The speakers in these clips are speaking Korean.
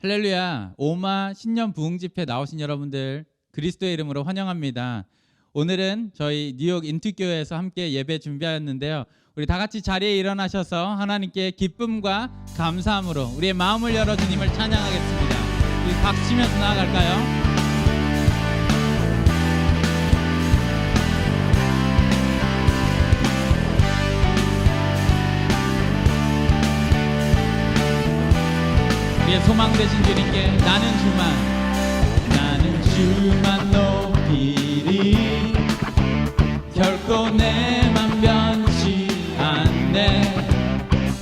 할렐루야. 오마 신년 부흥 집회 나오신 여러분들 그리스도의 이름으로 환영합니다. 오늘은 저희 뉴욕 인투교회에서 함께 예배 준비하였는데요. 우리 다 같이 자리에 일어나셔서 하나님께 기쁨과 감사함으로 우리의 마음을 열어 주님을 찬양하겠습니다. 우리 박수 치면서 나아갈까요? 우리의 소망 되신 주님께 나는 주만 높이리. 결코 내 맘 변치 않네.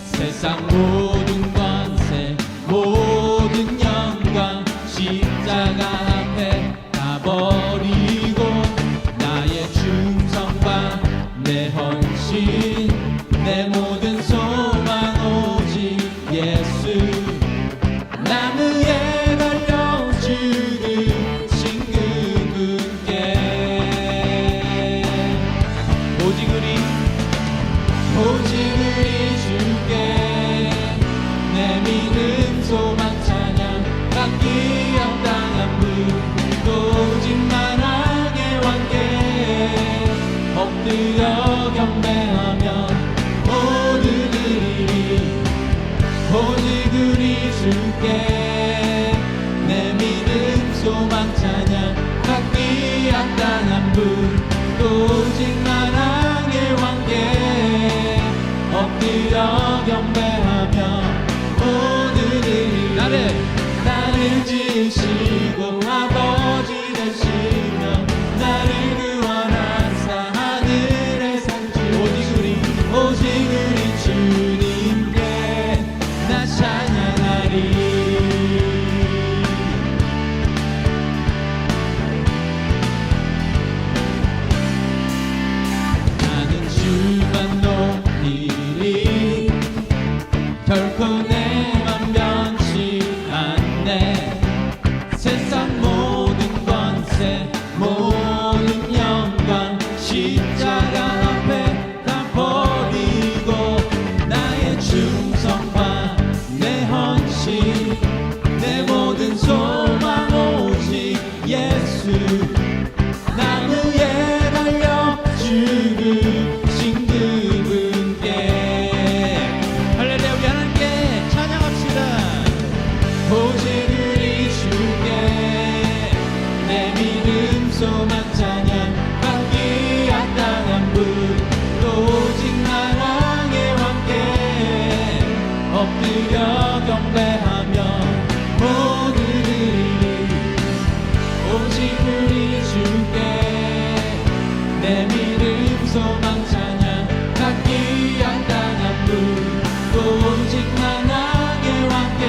세상 모든 권세 모든 영광 십자가 앞에 다 버리고 나의 충성과 내 헌신 내 모든 소망 오직 예수. 나무에 달려 죽으신 그분께 오직 우리 주께 내 믿음 소망 찬양 받기 합당한 분 오직 만왕의 왕께 엎드려 경배하며 모두 드리리. 오직 우리 주께 내 믿음 소망 찬양 받기 합당한 분 오직 만왕의 왕께 엎드려 경배하며 모두들이 나를 지으시고 아버지 되시며 나를 구원하사 하늘에 산 주 오직 우리 주님께 나 찬양하리. 나는 주만 높이리. 결코 내 맘 변치 않네. 세상 모든 권세 모든 영광 십자가 앞에 다 버리고 나의 충성과 내 헌신 내 모든 소망 오직 예수. 나무에 달려 죽으신 그분께 할렐루야. 우리 하나님께 찬양합시다. 오직 우리 주께 내 믿음 소망 찬양 받기 합당한 분 오직 만왕의 왕께 엎드려 경배하며 모두 드리리. 오직 우리 주께 내 믿음 소망 찬양 받기 합당한 분 오직 만왕의 왕께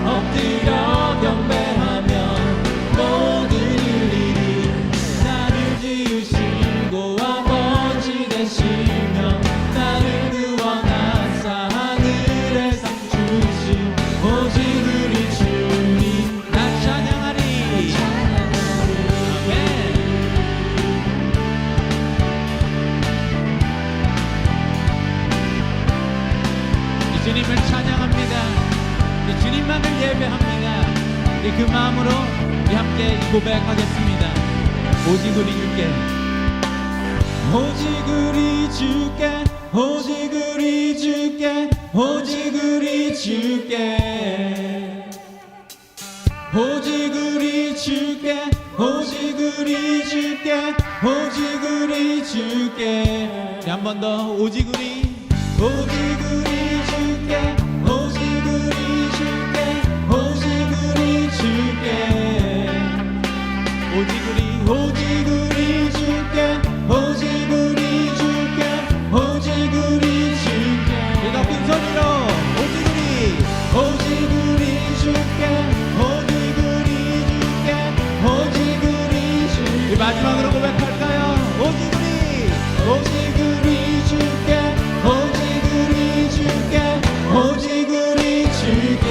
엎드려 경배하며 모두 드리리. 나를 지으시고 아버지 되시며 나를 구원하사 하늘에 상 주신 오직 우리 주님 나 찬양하리. 아멘. 이 주님을 찬양합니다. 이 주님만을 예배합니다. 우리 그 마음으로 우리 함께 고백하겠습니다. 오직 우리 주께 오직 우리 주께 오직 우리 주께 오직 우리 주께 오직 우리 주께 오직 우리 주께 오직 우리 주께 한 번 더 오직 우리 주께 오직 우리 주께 오직 우리 주께 오직 우리 주께 오직 우리 주께 오직 우리 주께 우리 높은 소리로 오직 우리 주께 오직 우리 주께 오직 우리 주께 우리 마지막으로 고백할까요? 오직 우리 주께 오직 우리 주께 오직 우리 주께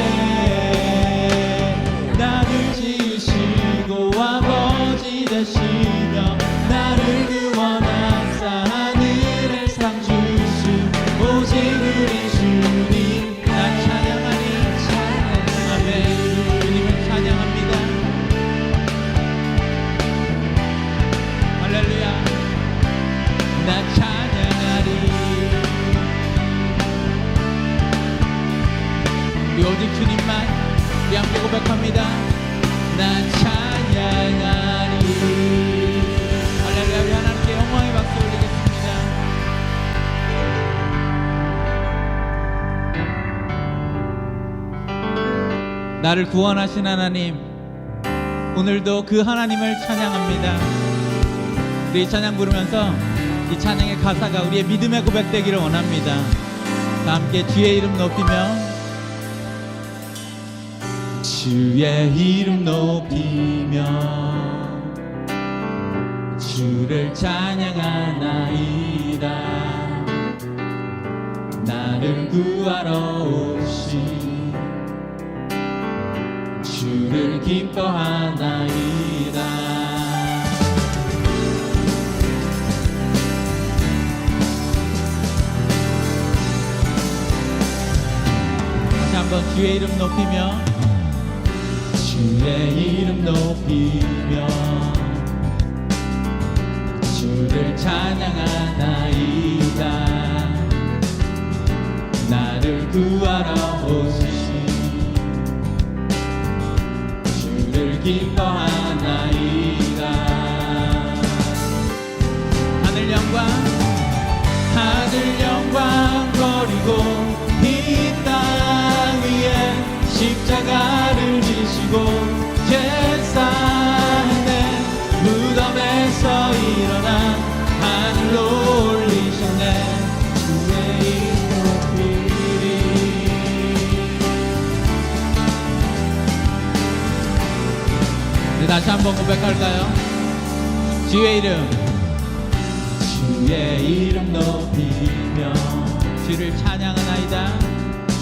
나를 지으시고 아버지 되시며 나를 구원하사 하늘에 상 주신 오직 우리 주님 나 찬양하리. 우리 오직 주님만 우리 함께 고백합니다. 난 찬양하리. 할렐루야. 우리 하나님께 영광의 박수 올리겠습니다. 나를 구원하신 하나님, 오늘도 그 하나님을 찬양합니다. 우리 찬양 부르면서 이 찬양의 가사가 우리의 믿음의 고백되기를 원합니다. 다 함께 주의 이름 높이며, 주의 이름 높이며 주를 찬양하나이다. 나를 구하러 오신 주를 기뻐하나이다. 다시 한번 주의 이름 높이며, 주의 이름 높이며 주를 찬양하나이다. 나를 구하러 오신 주를 기뻐하나이다. 하늘 영광, 하늘 영광 버리고 이 땅 위에 십자가를 지시고 제사에 무덤에서 일어나 하늘로 올리셨네. 주의 이름 높이리. 네, 다시 한번 고백할까요? 주의 이름, 주의 이름 높이며 주를 찬양하나이다.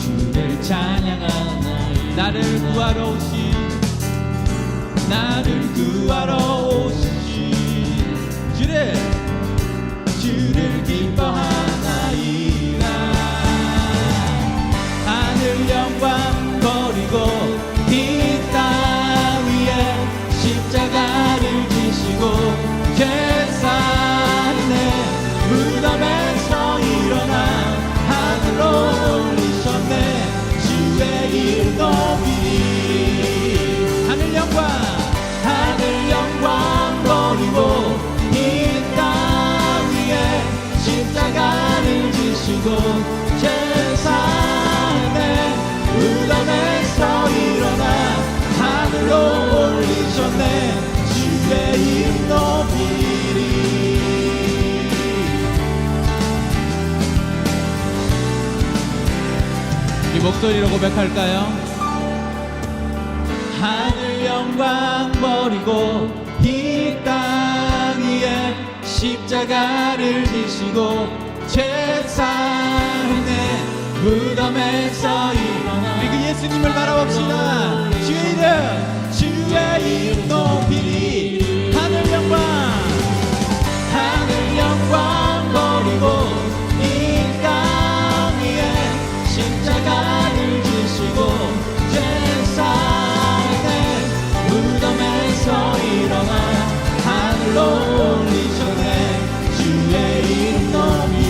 주를 찬양하나이다. 나를 구하러 오신, 나를 구하러 오신 주를 기뻐하나이다. 하늘 영광 버리고 이 땅 위에 십자가를 지시고 제사에 무덤에서 일어나 하늘로 올리셨네. 주의 이름 높이리. 하늘 영광, 하늘 영광 버리고 이 땅 위에 십자가를 지시고 제사에 무덤에서 일어나 하늘로 올리셨네. 주의 이름 높이리. 이 목소리로 고백할까요? 하늘 영광 버리고 이 땅 위에 십자가를 지시고 제사에 무덤에서 일어나. 우리 그 예수님을 바라봅시다. 주의 이름, 주의 이름 높이리. 하늘 영광, 하늘 영광 버리고 이 땅 위에 십자가를 지시고 제사에 무덤에서 일어나 하늘로 올리셨네. 주의 이름 높이리.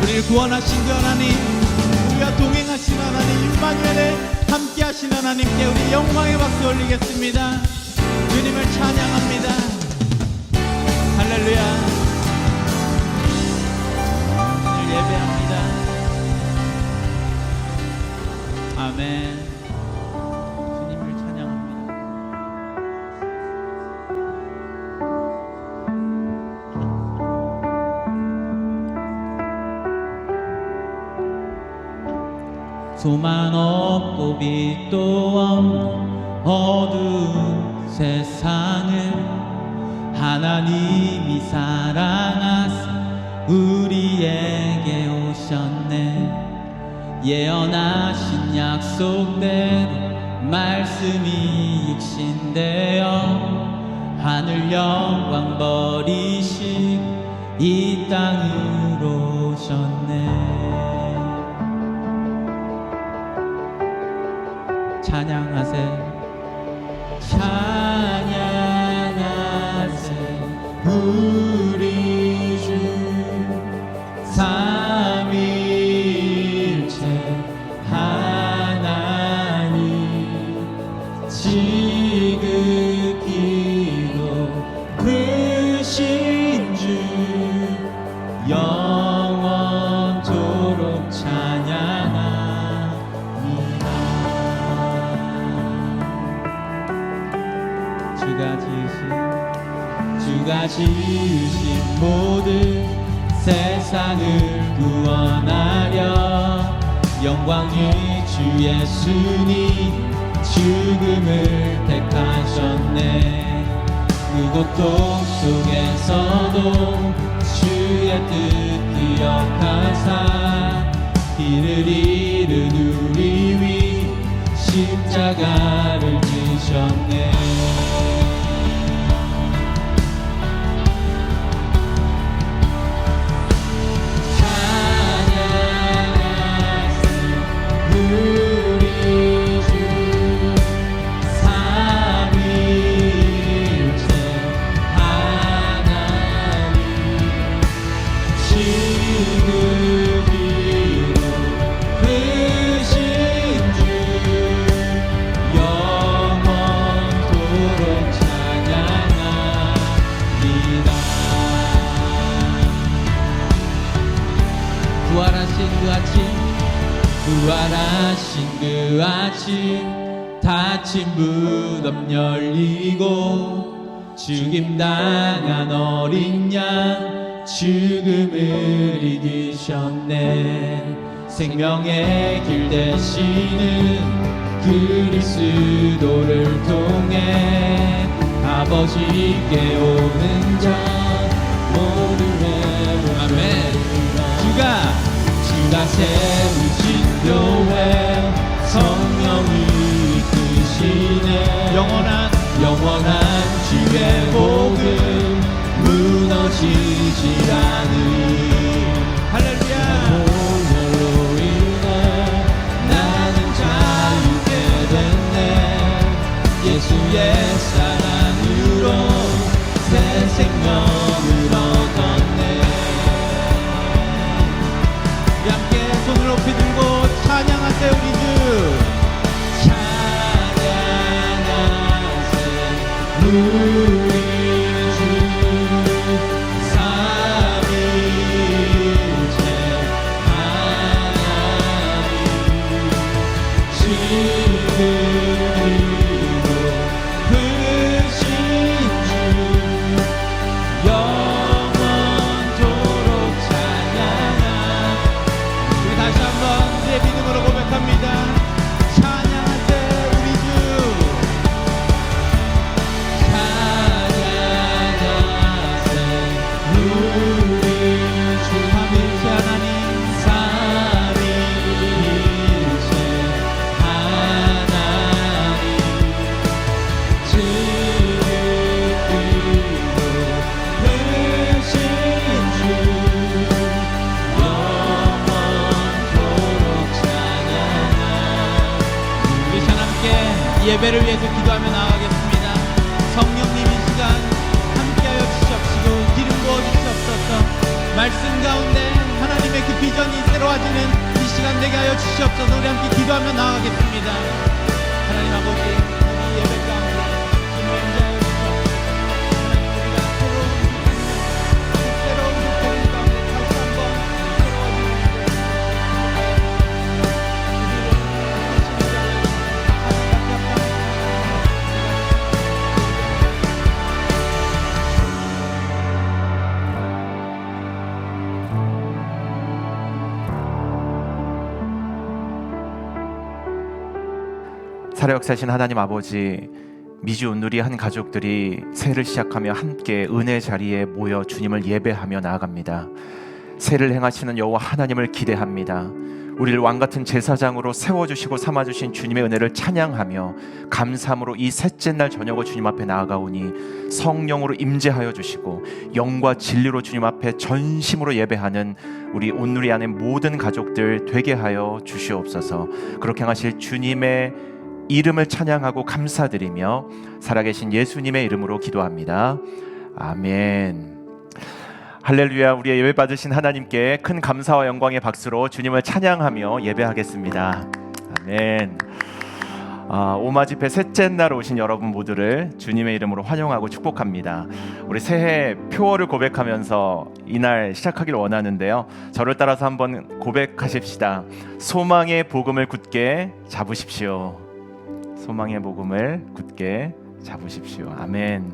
우리를 구원하신 그 하나님, 우리가 동행하신 하나님, 임마누엘에 함께하신 하나님께 우리 영광의 박수 올리겠습니다. 주님을 찬양합니다. 할렐루야. 오늘 예배합니다. 아멘. 주님을 찬양합니다. 소망 없고 빛도 없는 어두운 세상을 하나님이 사랑하사 우리에게 오셨네. 예언하신 약속대로 말씀이 육신되어 하늘 영광 버리시고 이 땅으로 오셨네. 찬양하세, 찬양하세 우리 지으신 모든 세상을 구원하려 영광의 주 예수님 죽음을 택하셨네. 그 고통 속에서도 주의 뜻 기억하사 이를 잃은 우리 위 십자가를 지셨네. 부활하신 그 아침 닫힌 무덤 열리고 죽임당한 어린 양 죽음을 이기셨네. 생명의 길 되시는 그리스도를 통해 아버지께 오는 자 모두 회복하네. 주가 세우신 교회 성령이 이끄시네. 영원한 주의 복음 무너지지 않으리. 할렐루야. 오늘로 인해 나는 자유케 됐네. 예수의 사랑으로 새 생명을 얻었네. 함께 손을 높이 들고 찬양하세요. 우리 주 찬양하세요. 우리 주 삼위일체 하나님 지금도 크신 주 영원토록 찬양하. 우리 다시 한번 내 믿음으로 고백합니다. 찬양하세요. 우리 주 찬양하세요. 우리 주 삼위일체 하나님 삼위일체 하나님 지금도 크신 주 영원토록 찬양하. 우리 하나님께 예배를 위해서 기도하며 나아가겠습니다. 성령님 이 시간 함께하여 주시옵시고 기름 부어주시옵소서. 말씀 가운데 하나님의 그 비전이 새로워지는 이 시간 되게 하여 주시옵소서. 우리 함께 기도하며 나아가겠습니다. 하나님 아버지, 우리 예배 가운데 임재하여 주시옵소서. 하나님, 우리가 새로운 부흥 가운데 다시 한번 살아역사신 하나님 아버지, 미주 온누리 한 가족들이 새해를 시작하며 함께 은혜 자리에 모여 주님을 예배하며 나아갑니다. 새해를 행하시는 여호와 하나님을 기대합니다. 우리를 왕같은 제사장으로 세워주시고 삼아주신 주님의 은혜를 찬양하며 감사함으로 이 셋째 날 저녁을 주님 앞에 나아가오니 성령으로 임재하여 주시고 영과 진리로 주님 앞에 전심으로 예배하는 우리 온누리 안의 모든 가족들 되게 하여 주시옵소서. 그렇게 행하실 주님의 이름을 찬양하고 감사드리며 살아계신 예수님의 이름으로 기도합니다. 아멘. 할렐루야. 우리의 예배 받으신 하나님께 큰 감사와 영광의 박수로 주님을 찬양하며 예배하겠습니다. 아멘. 오마 집회 셋째 날 오신 여러분 모두를 주님의 이름으로 환영하고 축복합니다. 우리 새해 표어를 고백하면서 이날 시작하기를 원하는데요. 저를 따라서 한번 고백하십시다. 소망의 복음을 굳게 잡으십시오. 소망의 복음을 굳게 잡으십시오. 아멘.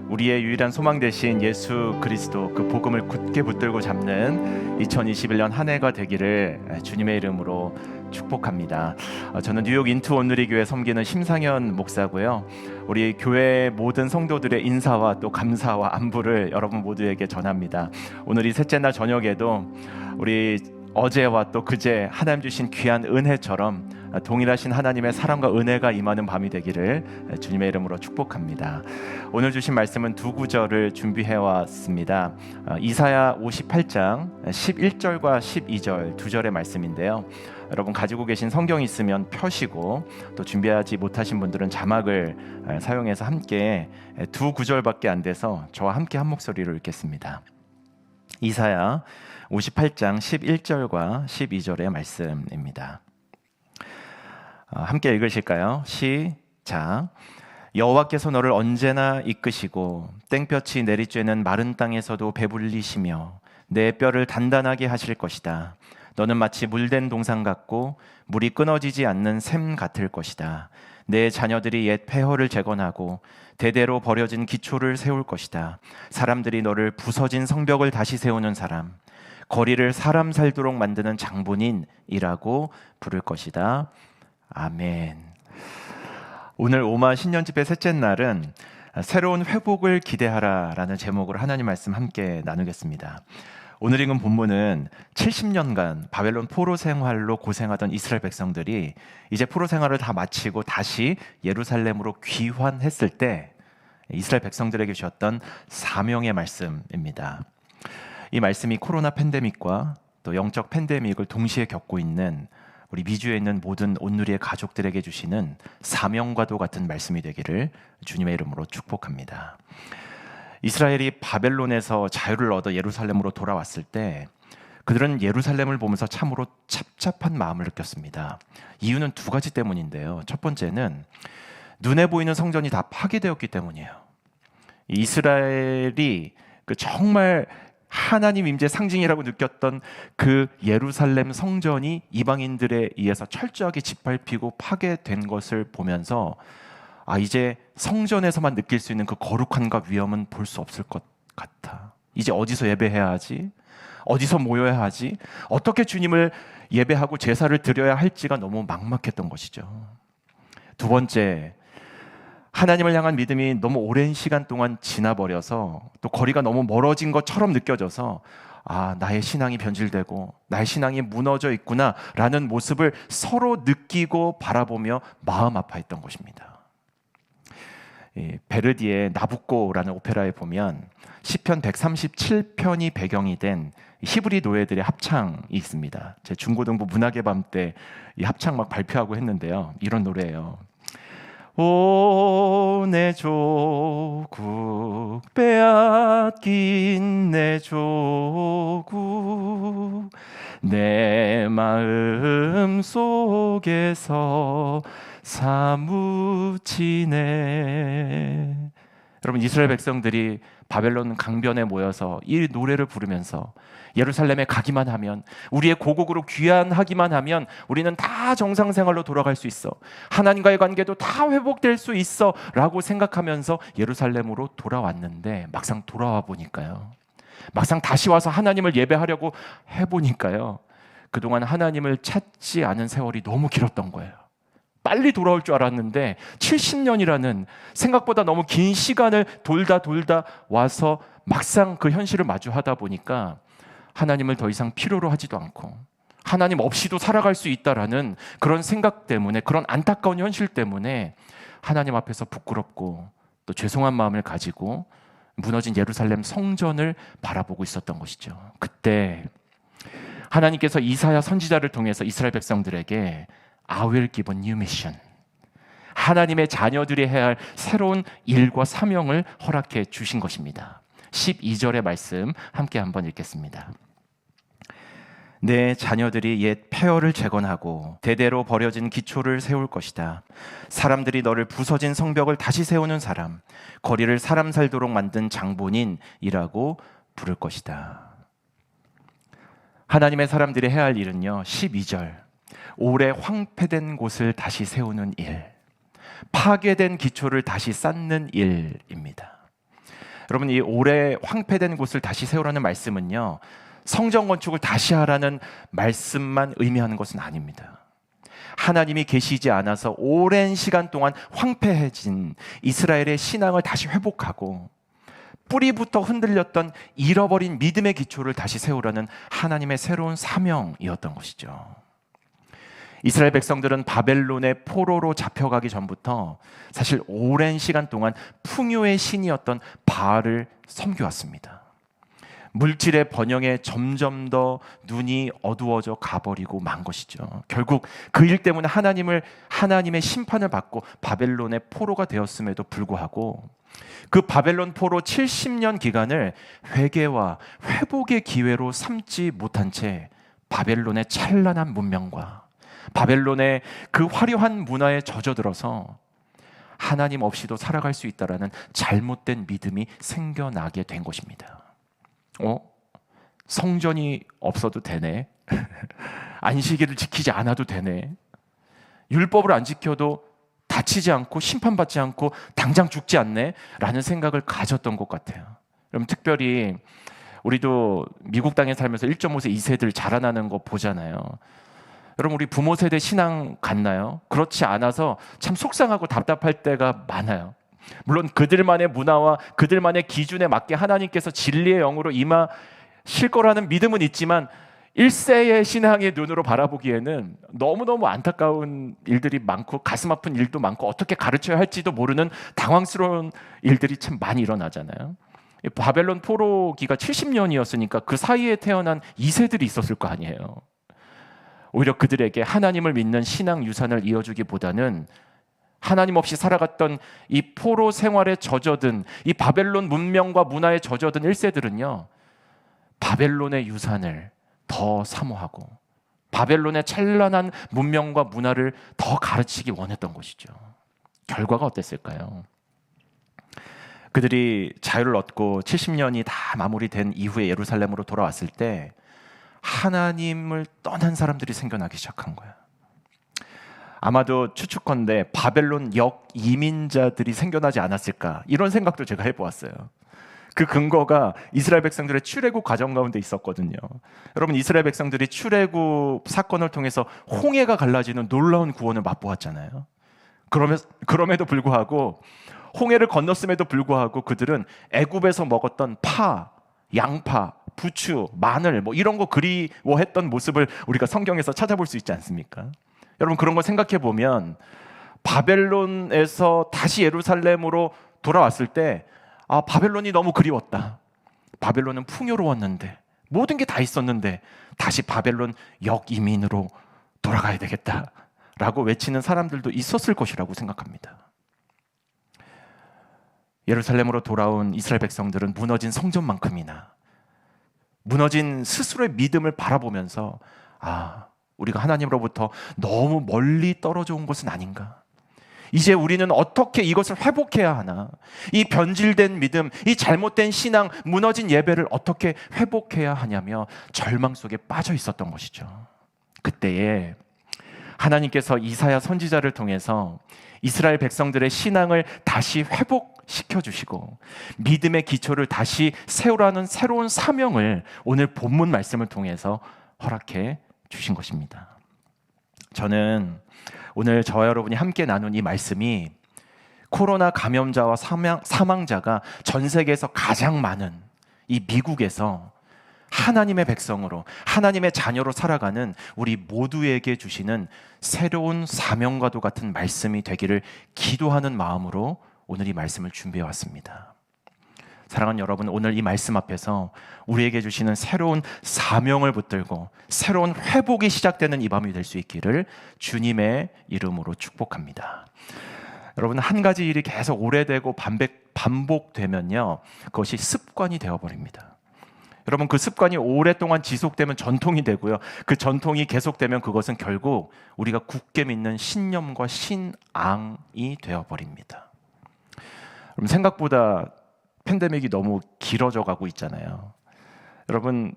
우리의 유일한 소망 되신 예수 그리스도 그 복음을 굳게 붙들고 잡는 2021년 한 해가 되기를 주님의 이름으로 축복합니다. 저는 뉴욕 인투 온누리 교회 섬기는 심상현 목사고요. 우리 교회 모든 성도들의 인사와 또 감사와 안부를 여러분 모두에게 전합니다. 오늘 이 셋째 날 저녁에도 우리 어제와 또 그제 하나님 주신 귀한 은혜처럼 동일하신 하나님의 사랑과 은혜가 임하는 밤이 되기를 주님의 이름으로 축복합니다. 오늘 주신 말씀은 두 구절을 준비해 왔습니다. 이사야 58장 11절과 12절 두 절의 말씀인데요. 여러분 가지고 계신 성경이 있으면 펴시고 또 준비하지 못하신 분들은 자막을 사용해서 함께 두 구절밖에 안 돼서 저와 함께 한 목소리로 읽겠습니다. 이사야 58장 11절과 12절의 말씀입니다. 함께 읽으실까요? 시작. 여호와께서 너를 언제나 이끄시고 땡볕이 내리쬐는 마른 땅에서도 배불리시며 내 뼈를 단단하게 하실 것이다. 너는 마치 물된 동산 같고 물이 끊어지지 않는 샘 같을 것이다. 내 자녀들이 옛 폐허를 재건하고 대대로 버려진 기초를 세울 것이다. 사람들이 너를 부서진 성벽을 다시 세우는 사람, 거리를 사람 살도록 만드는 장본인이라고 부를 것이다. 아멘. 오늘 오마 신년집회 셋째 날은 새로운 회복을 기대하라라는 제목으로 하나님 말씀 함께 나누겠습니다. 오늘 읽은 본문은 70년간 바벨론 포로 생활로 고생하던 이스라엘 백성들이 이제 포로 생활을 다 마치고 다시 예루살렘으로 귀환했을 때 이스라엘 백성들에게 주셨던 사명의 말씀입니다. 이 말씀이 코로나 팬데믹과 또 영적 팬데믹을 동시에 겪고 있는 우리 미주에 있는 모든 온누리의 가족들에게 주시는 사명과도 같은 말씀이 되기를 주님의 이름으로 축복합니다. 이스라엘이 바벨론에서 자유를 얻어 예루살렘으로 돌아왔을 때 그들은 예루살렘을 보면서 참으로 찹찹한 마음을 느꼈습니다. 이유는 두 가지 때문인데요. 첫 번째는 눈에 보이는 성전이 다 파괴되었기 때문이에요. 이스라엘이 그 정말 하나님 임재 상징이라고 느꼈던 그 예루살렘 성전이 이방인들에 의해서 철저하게 짓밟히고 파괴된 것을 보면서 이제 성전에서만 느낄 수 있는 그 거룩함과 위엄은 볼 수 없을 것 같아. 이제 어디서 예배해야 하지? 어디서 모여야 하지? 어떻게 주님을 예배하고 제사를 드려야 할지가 너무 막막했던 것이죠. 두 번째, 하나님을 향한 믿음이 너무 오랜 시간 동안 지나버려서 또 거리가 너무 멀어진 것처럼 느껴져서 나의 신앙이 변질되고 나의 신앙이 무너져 있구나 라는 모습을 서로 느끼고 바라보며 마음 아파했던 것입니다. 베르디의 나부코라는 오페라에 보면 시편 137편이 배경이 된 히브리 노예들의 합창이 있습니다. 제 중고등부 문학의 밤 때 이 합창 막 발표하고 했는데요. 이런 노래예요. 오, 내 조국, 빼앗긴 내 조국, 내 마음 속에서 사무치네. 여러분, 이스라엘 백성들이 바벨론 강변에 모여서 이 노래를 부르면서 예루살렘에 가기만 하면, 우리의 고국으로 귀환하기만 하면 우리는 다 정상생활로 돌아갈 수 있어, 하나님과의 관계도 다 회복될 수 있어 라고 생각하면서 예루살렘으로 돌아왔는데, 막상 돌아와 보니까요, 막상 다시 와서 하나님을 예배하려고 해보니까요, 그동안 하나님을 찾지 않은 세월이 너무 길었던 거예요. 빨리 돌아올 줄 알았는데 70년이라는 생각보다 너무 긴 시간을 돌다 와서 막상 그 현실을 마주하다 보니까 하나님을 더 이상 필요로 하지도 않고 하나님 없이도 살아갈 수 있다라는 그런 생각 때문에, 그런 안타까운 현실 때문에 하나님 앞에서 부끄럽고 또 죄송한 마음을 가지고 무너진 예루살렘 성전을 바라보고 있었던 것이죠. 그때 하나님께서 이사야 선지자를 통해서 이스라엘 백성들에게 I will give a new mission, 하나님의 자녀들이 해야 할 새로운 일과 사명을 허락해 주신 것입니다. 12절의 말씀 함께 한번 읽겠습니다. 내 자녀들이 옛 폐허를 재건하고 대대로 버려진 기초를 세울 것이다. 사람들이 너를 부서진 성벽을 다시 세우는 사람, 거리를 사람 살도록 만든 장본인이라고 부를 것이다. 하나님의 사람들이 해야 할 일은요, 12절, 오래 황폐된 곳을 다시 세우는 일, 파괴된 기초를 다시 쌓는 일입니다. 여러분, 이 오래 황폐된 곳을 다시 세우라는 말씀은요, 성전 건축을 다시 하라는 말씀만 의미하는 것은 아닙니다. 하나님이 계시지 않아서 오랜 시간 동안 황폐해진 이스라엘의 신앙을 다시 회복하고 뿌리부터 흔들렸던 잃어버린 믿음의 기초를 다시 세우라는 하나님의 새로운 사명이었던 것이죠. 이스라엘 백성들은 바벨론의 포로로 잡혀가기 전부터 사실 오랜 시간 동안 풍요의 신이었던 바알을 섬겨왔습니다. 물질의 번영에 점점 더 눈이 어두워져 가버리고 만 것이죠. 결국 그 일 때문에 하나님의 심판을 받고 바벨론의 포로가 되었음에도 불구하고 그 바벨론 포로 70년 기간을 회개와 회복의 기회로 삼지 못한 채 바벨론의 찬란한 문명과 바벨론의 그 화려한 문화에 젖어들어서 하나님 없이도 살아갈 수 있다라는 잘못된 믿음이 생겨나게 된 것입니다. 성전이 없어도 되네. 안식일을 지키지 않아도 되네. 율법을 안 지켜도 다치지 않고 심판받지 않고 당장 죽지 않네 라는 생각을 가졌던 것 같아요. 그럼 특별히 우리도 미국 땅에 살면서 1.5세 2세들 자라나는 거 보잖아요. 여러분, 우리 부모 세대 신앙 같나요? 그렇지 않아서 참 속상하고 답답할 때가 많아요. 물론 그들만의 문화와 그들만의 기준에 맞게 하나님께서 진리의 영으로 임하실 거라는 믿음은 있지만 1세의 신앙의 눈으로 바라보기에는 너무너무 안타까운 일들이 많고 가슴 아픈 일도 많고 어떻게 가르쳐야 할지도 모르는 당황스러운 일들이 참 많이 일어나잖아요. 바벨론 포로기가 70년이었으니까 그 사이에 태어난 2세들이 있었을 거 아니에요. 오히려 그들에게 하나님을 믿는 신앙 유산을 이어주기보다는 하나님 없이 살아갔던 이 포로 생활에 젖어든 이 바벨론 문명과 문화에 젖어든 1세들은요, 바벨론의 유산을 더 사모하고 바벨론의 찬란한 문명과 문화를 더 가르치기 원했던 것이죠. 결과가 어땠을까요? 그들이 자유를 얻고 70년이 다 마무리된 이후에 예루살렘으로 돌아왔을 때 하나님을 떠난 사람들이 생겨나기 시작한 거야. 아마도 추측컨대 바벨론 역 이민자들이 생겨나지 않았을까, 이런 생각도 제가 해보았어요. 그 근거가 이스라엘 백성들의 출애굽 과정 가운데 있었거든요. 여러분, 이스라엘 백성들이 출애굽 사건을 통해서 홍해가 갈라지는 놀라운 구원을 맛보았잖아요. 그럼에도 불구하고 홍해를 건넜음에도 불구하고 그들은 애굽에서 먹었던 파, 양파, 부추, 마늘 이런 거 그리워했던 모습을 우리가 성경에서 찾아볼 수 있지 않습니까? 여러분, 그런 거 생각해 보면 바벨론에서 다시 예루살렘으로 돌아왔을 때 바벨론이 너무 그리웠다. 바벨론은 풍요로웠는데 모든 게 다 있었는데 다시 바벨론 역이민으로 돌아가야 되겠다라고 외치는 사람들도 있었을 것이라고 생각합니다. 예루살렘으로 돌아온 이스라엘 백성들은 무너진 성전만큼이나 무너진 스스로의 믿음을 바라보면서 우리가 하나님으로부터 너무 멀리 떨어져 온 것은 아닌가? 이제 우리는 어떻게 이것을 회복해야 하나? 이 변질된 믿음, 이 잘못된 신앙, 무너진 예배를 어떻게 회복해야 하냐며 절망 속에 빠져 있었던 것이죠. 그때에 하나님께서 이사야 선지자를 통해서 이스라엘 백성들의 신앙을 다시 회복시켜 주시고 믿음의 기초를 다시 세우라는 새로운 사명을 오늘 본문 말씀을 통해서 허락해 주신 것입니다. 저는 오늘 저와 여러분이 함께 나눈 이 말씀이 코로나 감염자와 사망자가 전 세계에서 가장 많은 이 미국에서 하나님의 백성으로, 하나님의 자녀로 살아가는 우리 모두에게 주시는 새로운 사명과도 같은 말씀이 되기를 기도하는 마음으로 오늘 이 말씀을 준비해 왔습니다. 사랑하는 여러분, 오늘 이 말씀 앞에서 우리에게 주시는 새로운 사명을 붙들고 새로운 회복이 시작되는 이 밤이 될 수 있기를 주님의 이름으로 축복합니다. 여러분, 한 가지 일이 계속 오래되고 반복되면요, 그것이 습관이 되어버립니다. 여러분, 그 습관이 오랫동안 지속되면 전통이 되고요, 그 전통이 계속되면 그것은 결국 우리가 굳게 믿는 신념과 신앙이 되어버립니다. 여러분, 생각보다 팬데믹이 너무 길어져 가고 있잖아요. 여러분,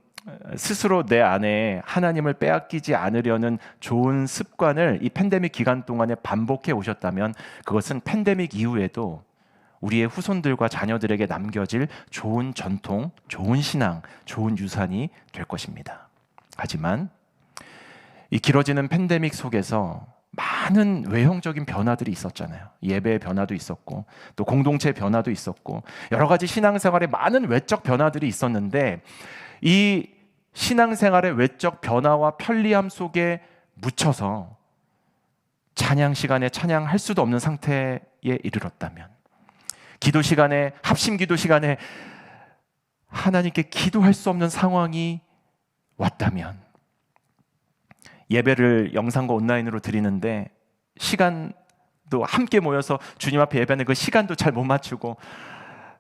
스스로 내 안에 하나님을 빼앗기지 않으려는 좋은 습관을 이 팬데믹 기간 동안에 반복해 오셨다면 그것은 팬데믹 이후에도 우리의 후손들과 자녀들에게 남겨질 좋은 전통, 좋은 신앙, 좋은 유산이 될 것입니다. 하지만 이 길어지는 팬데믹 속에서 많은 외형적인 변화들이 있었잖아요. 예배의 변화도 있었고 또 공동체 변화도 있었고 여러 가지 신앙생활에 많은 외적 변화들이 있었는데 이 신앙생활의 외적 변화와 편리함 속에 묻혀서 찬양 시간에 찬양할 수도 없는 상태에 이르렀다면, 기도 시간에, 합심 기도 시간에 하나님께 기도할 수 없는 상황이 왔다면, 예배를 영상과 온라인으로 드리는데 시간도 함께 모여서 주님 앞에 예배하는 그 시간도 잘 못 맞추고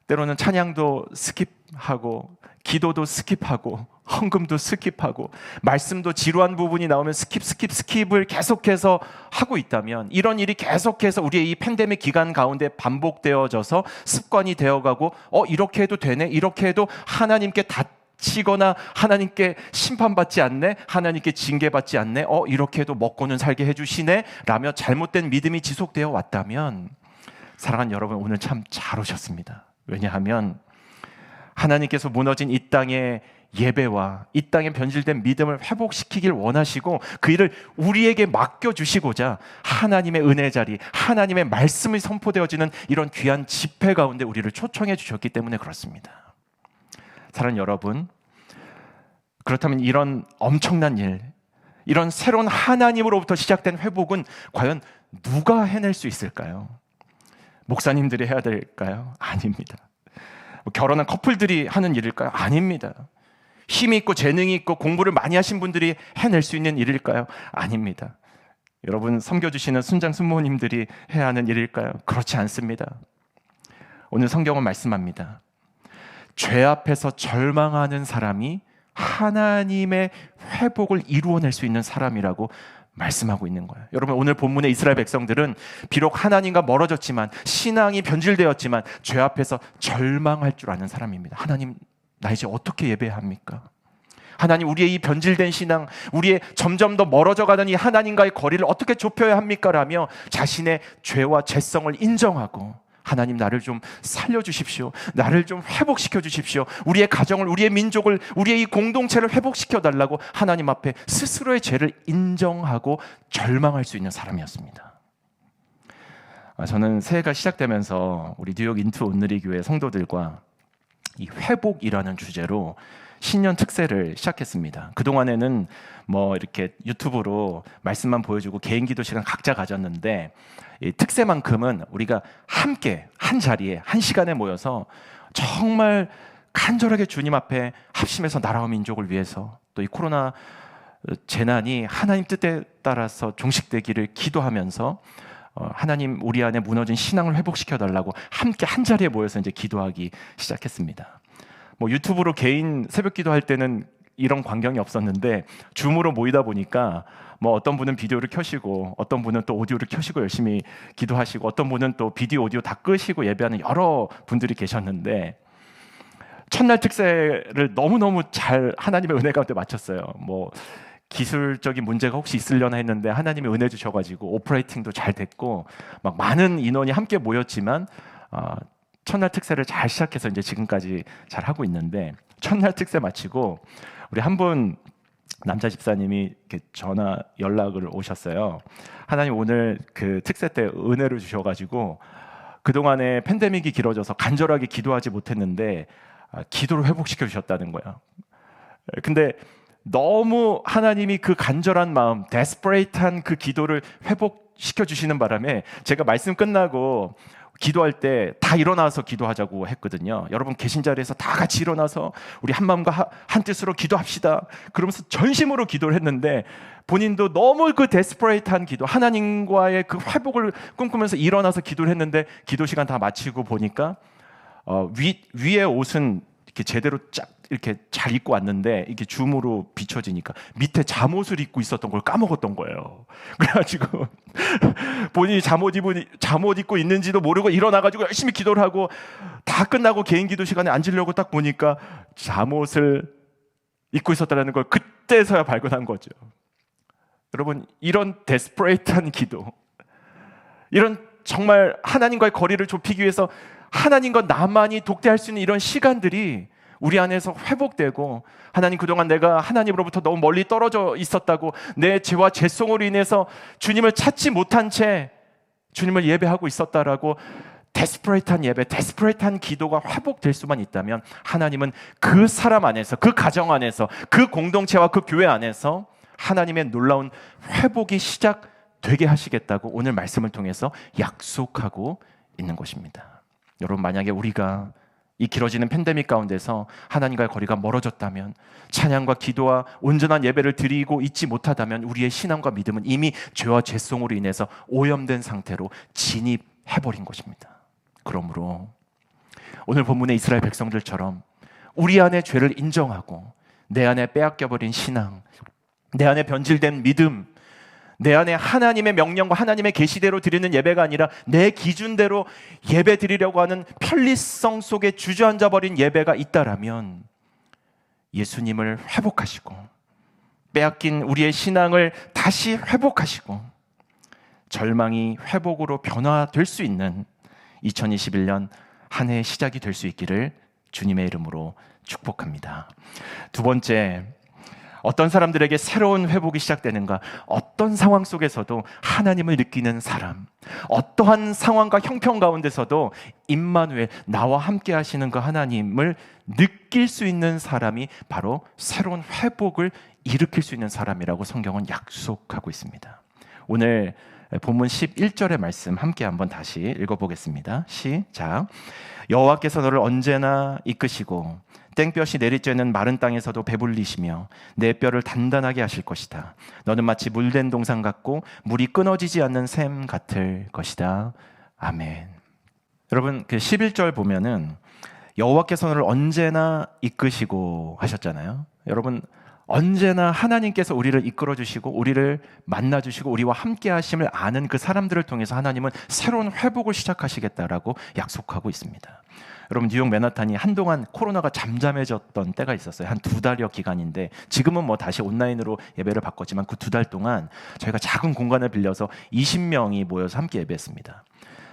때로는 찬양도 스킵하고 기도도 스킵하고 헌금도 스킵하고 말씀도 지루한 부분이 나오면 스킵을 계속해서 하고 있다면, 이런 일이 계속해서 우리의 이 팬데믹 기간 가운데 반복되어져서 습관이 되어가고 이렇게 해도 되네, 이렇게 해도 하나님께 다치거나 하나님께 심판받지 않네, 하나님께 징계받지 않네, 이렇게 해도 먹고는 살게 해주시네 라며 잘못된 믿음이 지속되어 왔다면, 사랑하는 여러분, 오늘 참 잘 오셨습니다. 왜냐하면 하나님께서 무너진 이 땅의 예배와 이 땅에 변질된 믿음을 회복시키길 원하시고 그 일을 우리에게 맡겨주시고자 하나님의 은혜 자리, 하나님의 말씀이 선포되어지는 이런 귀한 집회 가운데 우리를 초청해 주셨기 때문에 그렇습니다. 사랑하는 여러분, 그렇다면 이런 엄청난 일, 이런 새로운 하나님으로부터 시작된 회복은 과연 누가 해낼 수 있을까요? 목사님들이 해야 될까요? 아닙니다. 결혼한 커플들이 하는 일일까요? 아닙니다. 힘이 있고 재능이 있고 공부를 많이 하신 분들이 해낼 수 있는 일일까요? 아닙니다. 여러분 섬겨주시는 순장 순모님들이 해야 하는 일일까요? 그렇지 않습니다. 오늘 성경은 말씀합니다. 죄 앞에서 절망하는 사람이 하나님의 회복을 이루어낼 수 있는 사람이라고 말씀하고 있는 거예요. 여러분, 오늘 본문의 이스라엘 백성들은 비록 하나님과 멀어졌지만, 신앙이 변질되었지만 죄 앞에서 절망할 줄 아는 사람입니다. 하나님, 나 이제 어떻게 예배해야 합니까? 하나님, 우리의 이 변질된 신앙, 우리의 점점 더 멀어져가는 이 하나님과의 거리를 어떻게 좁혀야 합니까? 라며 자신의 죄와 죄성을 인정하고, 하나님, 나를 좀 살려주십시오. 나를 좀 회복시켜 주십시오. 우리의 가정을, 우리의 민족을, 우리의 이 공동체를 회복시켜 달라고 하나님 앞에 스스로의 죄를 인정하고 절망할 수 있는 사람이었습니다. 저는 새해가 시작되면서 우리 뉴욕 인투 온누리 교회 성도들과 이 회복이라는 주제로 신년 특세를 시작했습니다. 그동안에는 이렇게 유튜브로 말씀만 보여주고 개인 기도 시간 각자 가졌는데, 이 특세만큼은 우리가 함께 한 자리에 한 시간에 모여서 정말 간절하게 주님 앞에 합심해서 나라와 민족을 위해서, 또 이 코로나 재난이 하나님 뜻에 따라서 종식되기를 기도하면서 하나님, 우리 안에 무너진 신앙을 회복시켜 달라고 함께 한 자리에 모여서 이제 기도하기 시작했습니다. 유튜브로 개인 새벽 기도할 때는 이런 광경이 없었는데, 줌으로 모이다 보니까 어떤 분은 비디오를 켜시고 어떤 분은 또 오디오를 켜시고 열심히 기도하시고 어떤 분은 또 비디오 오디오 다 끄시고 예배하는 여러 분들이 계셨는데, 첫날 특세를 너무너무 잘 하나님의 은혜 가운데 마쳤어요. 기술적인 문제가 혹시 있으려나 했는데 하나님의 은혜 주셔가지고 오퍼레이팅도 잘 됐고 막 많은 인원이 함께 모였지만 첫날 특세를 잘 시작해서 이제 지금까지 잘 하고 있는데, 첫날 특세 마치고 우리 한 분 남자 집사님이 이렇게 전화 연락을 오셨어요. 하나님, 오늘 그 특세 때 은혜를 주셔가지고 그동안에 팬데믹이 길어져서 간절하게 기도하지 못했는데 기도를 회복시켜 주셨다는 거예요. 근데 너무 하나님이 그 간절한 마음, 데스퍼레이트한 그 기도를 회복시켜 주시는 바람에 제가 말씀 끝나고 기도할 때 다 일어나서 기도하자고 했거든요. 여러분 계신 자리에서 다 같이 일어나서 우리 한 마음과 한 뜻으로 기도합시다. 그러면서 전심으로 기도를 했는데, 본인도 너무 그 데스퍼레이트한 기도, 하나님과의 그 회복을 꿈꾸면서 일어나서 기도를 했는데, 기도 시간 다 마치고 보니까 위에 옷은 이렇게 제대로 이렇게 잘 입고 왔는데 이게 줌으로 비춰지니까 밑에 잠옷을 입고 있었던 걸 까먹었던 거예요. 그래가지고 본인이 잠옷 입고 있는지도 모르고 일어나가지고 열심히 기도를 하고 다 끝나고 개인 기도 시간에 앉으려고 딱 보니까 잠옷을 입고 있었다는 걸 그때서야 발견한 거죠. 여러분, 이런 데스퍼레이트한 기도, 이런 정말 하나님과의 거리를 좁히기 위해서 하나님과 나만이 독대할 수 있는 이런 시간들이 우리 안에서 회복되고, 하나님, 그동안 내가 하나님으로부터 너무 멀리 떨어져 있었다고, 내 죄와 죄성으로 인해서 주님을 찾지 못한 채 주님을 예배하고 있었다라고 데스퍼레이트한 예배, 데스퍼레이트한 기도가 회복될 수만 있다면, 하나님은 그 사람 안에서, 그 가정 안에서, 그 공동체와 그 교회 안에서 하나님의 놀라운 회복이 시작되게 하시겠다고 오늘 말씀을 통해서 약속하고 있는 것입니다. 여러분, 만약에 우리가 이 길어지는 팬데믹 가운데서 하나님과의 거리가 멀어졌다면, 찬양과 기도와 온전한 예배를 드리고 있지 못하다면, 우리의 신앙과 믿음은 이미 죄와 죄성으로 인해서 오염된 상태로 진입해버린 것입니다. 그러므로 오늘 본문의 이스라엘 백성들처럼 우리 안에 죄를 인정하고, 내 안에 빼앗겨버린 신앙, 내 안에 변질된 믿음, 내 안에 하나님의 명령과 하나님의 계시대로 드리는 예배가 아니라 내 기준대로 예배 드리려고 하는 편리성 속에 주저앉아버린 예배가 있다라면, 예수님을 회복하시고 빼앗긴 우리의 신앙을 다시 회복하시고 절망이 회복으로 변화될 수 있는 2021년 한 해의 시작이 될 수 있기를 주님의 이름으로 축복합니다. 두 번째, 어떤 사람들에게 새로운 회복이 시작되는가? 어떤 상황 속에서도 하나님을 느끼는 사람, 어떠한 상황과 형편 가운데서도 임마누엘, 나와 함께 하시는 그 하나님을 느낄 수 있는 사람이 바로 새로운 회복을 일으킬 수 있는 사람이라고 성경은 약속하고 있습니다. 오늘 본문 11절의 말씀 함께 한번 다시 읽어보겠습니다. 시작. 여호와께서 너를 언제나 이끄시고 땡볕이 내리쬐는 마른 땅에서도 배불리시며 내 뼈를 단단하게 하실 것이다. 너는 마치 물된 동산 같고 물이 끊어지지 않는 샘 같을 것이다. 아멘. 여러분, 그 11절 보면은 여호와께서 너를 언제나 이끄시고 하셨잖아요. 여러분, 언제나 하나님께서 우리를 이끌어 주시고 우리를 만나 주시고 우리와 함께 하심을 아는 그 사람들을 통해서 하나님은 새로운 회복을 시작하시겠다라고 약속하고 있습니다. 여러분, 뉴욕 맨하탄이 한동안 코로나가 잠잠해졌던 때가 있었어요. 한 2달여 기간인데, 지금은 뭐 다시 온라인으로 예배를 바꿨지만 그 2달 동안 저희가 작은 공간을 빌려서 20명이 모여서 함께 예배했습니다.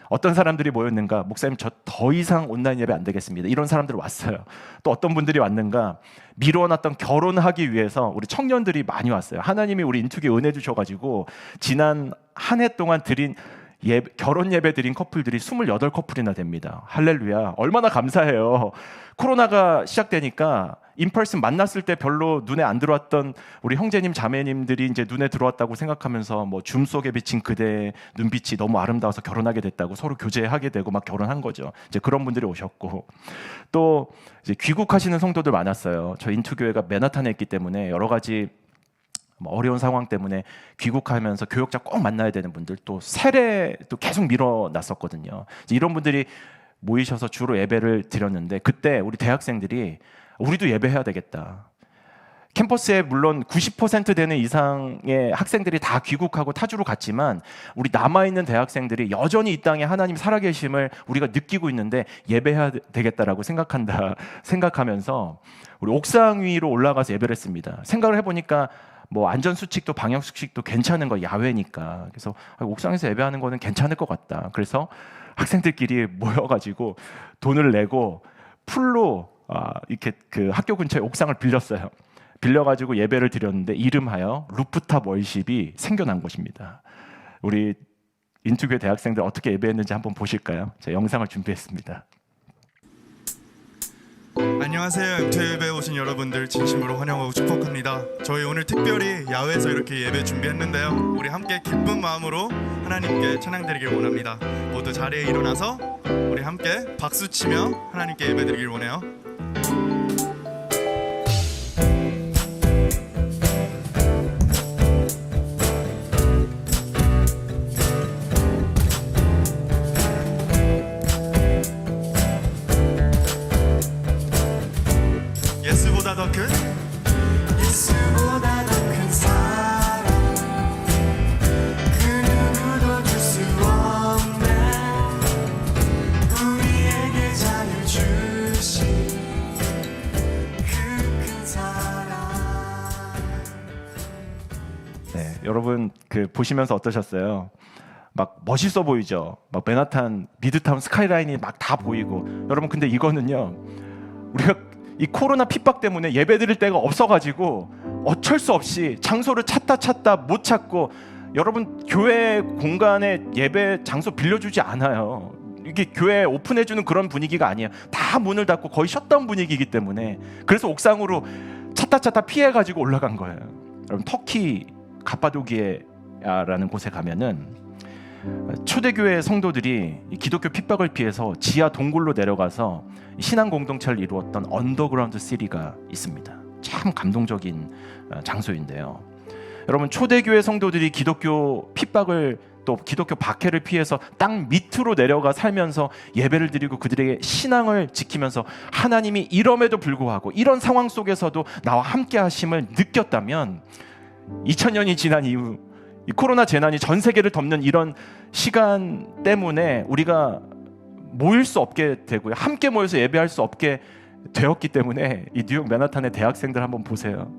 어떤 사람들이 모였는가? 목사님, 저 더 이상 온라인 예배 안 되겠습니다. 이런 사람들 왔어요. 또 어떤 분들이 왔는가? 미뤄놨던 결혼하기 위해서 우리 청년들이 많이 왔어요. 하나님이 우리 인투기에 은혜 주셔가지고 지난 한 해 동안 드린 결혼 예배 드린 커플들이 28커플이나 됩니다. 할렐루야. 얼마나 감사해요. 코로나가 시작되니까 인펄슨 만났을 때 별로 눈에 안 들어왔던 우리 형제님 자매님들이 이제 눈에 들어왔다고 생각하면서 뭐 줌 속에 비친 그대의 눈빛이 너무 아름다워서 결혼하게 됐다고 서로 교제하게 되고 막 결혼한 거죠. 이제 그런 분들이 오셨고, 또 이제 귀국하시는 성도들 많았어요. 저 인투교회가 맨하탄에 있기 때문에 여러 가지 어려운 상황 때문에 귀국하면서 교역자 꼭 만나야 되는 분들, 또 세례 또 계속 밀어놨었거든요. 이런 분들이 모이셔서 주로 예배를 드렸는데, 그때 우리 대학생들이 우리도 예배해야 되겠다. 캠퍼스에 물론 90% 되는 이상의 학생들이 다 귀국하고 타주로 갔지만 우리 남아있는 대학생들이 여전히 이 땅에 하나님 살아계심을 우리가 느끼고 있는데 예배해야 되겠다라고 생각하면서 우리 옥상 위로 올라가서 예배를 했습니다. 생각을 해보니까 뭐 안전수칙도 방역수칙도 괜찮은 거, 야외니까. 그래서 옥상에서 예배하는 거는 괜찮을 것 같다. 그래서 학생들끼리 모여가지고 돈을 내고 풀로 이렇게 그 학교 근처에 옥상을 빌렸어요. 빌려가지고 예배를 드렸는데 이름하여 루프탑 월십이 생겨난 것입니다. 우리 인투교회 대학생들 어떻게 예배했는지 한번 보실까요? 제가 영상을 준비했습니다. 안녕하세요. MT 예배 오신 여러분들 진심으로 환영하고 축복합니다. 저희 오늘 특별히 야외에서 이렇게 예배 준비했는데요. 우리 함께 기쁜 마음으로 하나님께 찬양드리길 원합니다. 모두 자리에 일어나서 우리 함께 박수치며 하나님께 예배드리길 원해요. 예수보다 더 큰 사랑, 그 누구도 줄 수 없네. 우리에게 자유 주신 그 큰 사랑. 네, 여러분 그 보시면서 어떠셨어요? 막 멋있어 보이죠. 막 맨하탄 미드타운 스카이라인이 막 다 보이고. 여러분 근데 이거는요, 우리가 이 코로나 핍박 때문에 예배 드릴 데가 없어가지고 어쩔 수 없이 장소를 찾다 못 찾고, 여러분 교회 공간에 예배 장소 빌려주지 않아요. 이게 교회 오픈해주는 그런 분위기가 아니에요. 다 문을 닫고 거의 셧다운 분위기이기 때문에. 그래서 옥상으로 찾다 피해가지고 올라간 거예요. 여러분 터키 가파도기아라는 곳에 가면은 초대교회 성도들이 기독교 핍박을 피해서 지하 동굴로 내려가서 신앙 공동체를 이루었던 언더그라운드 시리가 있습니다. 참 감동적인 장소인데요. 여러분 초대교회 성도들이 기독교 핍박을 또 기독교 박해를 피해서 땅 밑으로 내려가 살면서 예배를 드리고 그들의 신앙을 지키면서 하나님이 이럼에도 불구하고 이런 상황 속에서도 나와 함께 하심을 느꼈다면, 2000년이 지난 이후 이 코로나 재난이 전 세계를 덮는 이런 시간 때문에 우리가 모일 수 없게 되고요, 함께 모여서 예배할 수 없게 되었기 때문에 이 뉴욕 맨하탄의 대학생들 한번 보세요.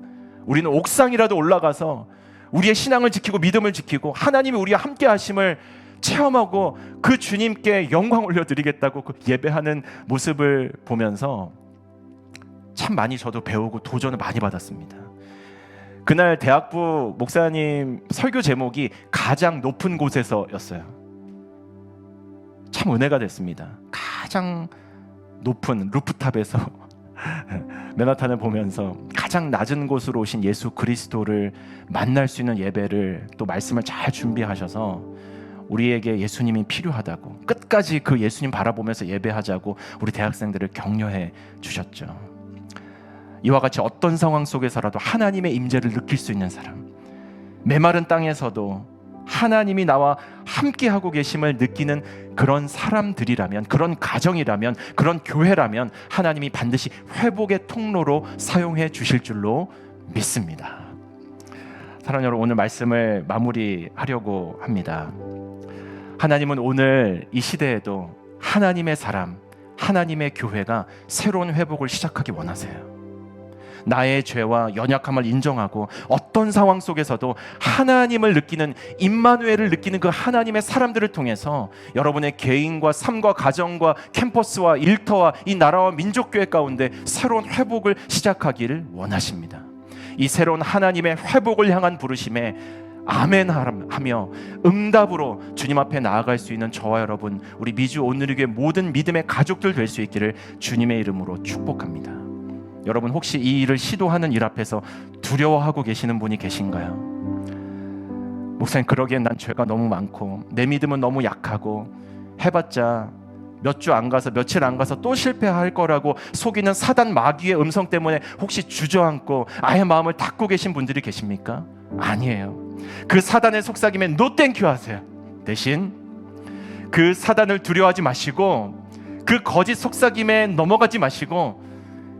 우리는 옥상이라도 올라가서 우리의 신앙을 지키고 믿음을 지키고 하나님이 우리와 함께 하심을 체험하고 그 주님께 영광 올려드리겠다고 그 예배하는 모습을 보면서 참 많이 저도 배우고 도전을 많이 받았습니다. 그날 대학부 목사님 설교 제목이 가장 높은 곳에서였어요. 참 은혜가 됐습니다. 가장 높은 루프탑에서 맨하탄을 보면서 가장 낮은 곳으로 오신 예수 그리스도를 만날 수 있는 예배를, 또 말씀을 잘 준비하셔서 우리에게 예수님이 필요하다고, 끝까지 그 예수님 바라보면서 예배하자고 우리 대학생들을 격려해 주셨죠. 이와 같이 어떤 상황 속에서라도 하나님의 임재를 느낄 수 있는 사람, 메마른 땅에서도 하나님이 나와 함께하고 계심을 느끼는 그런 사람들이라면, 그런 가정이라면, 그런 교회라면 하나님이 반드시 회복의 통로로 사용해 주실 줄로 믿습니다. 사랑하는 여러분, 오늘 말씀을 마무리하려고 합니다. 하나님은 오늘 이 시대에도 하나님의 사람, 하나님의 교회가 새로운 회복을 시작하기 원하세요. 나의 죄와 연약함을 인정하고 어떤 상황 속에서도 하나님을 느끼는, 임마누엘을 느끼는 그 하나님의 사람들을 통해서 여러분의 개인과 삶과 가정과 캠퍼스와 일터와 이 나라와 민족교회 가운데 새로운 회복을 시작하기를 원하십니다. 이 새로운 하나님의 회복을 향한 부르심에 아멘 하며 응답으로 주님 앞에 나아갈 수 있는 저와 여러분, 우리 미주 온누리교회 모든 믿음의 가족들 될 수 있기를 주님의 이름으로 축복합니다. 여러분 혹시 이 일을 시도하는 일 앞에서 두려워하고 계시는 분이 계신가요? 목사님, 그러기엔 난 죄가 너무 많고 내 믿음은 너무 약하고 해봤자 몇 주 안 가서 며칠 안 가서 또 실패할 거라고 속이는 사단 마귀의 음성 때문에 혹시 주저앉고 아예 마음을 닫고 계신 분들이 계십니까? 아니에요. 그 사단의 속삭임에 노 땡큐 하세요. 대신 그 사단을 두려워하지 마시고 그 거짓 속삭임에 넘어가지 마시고,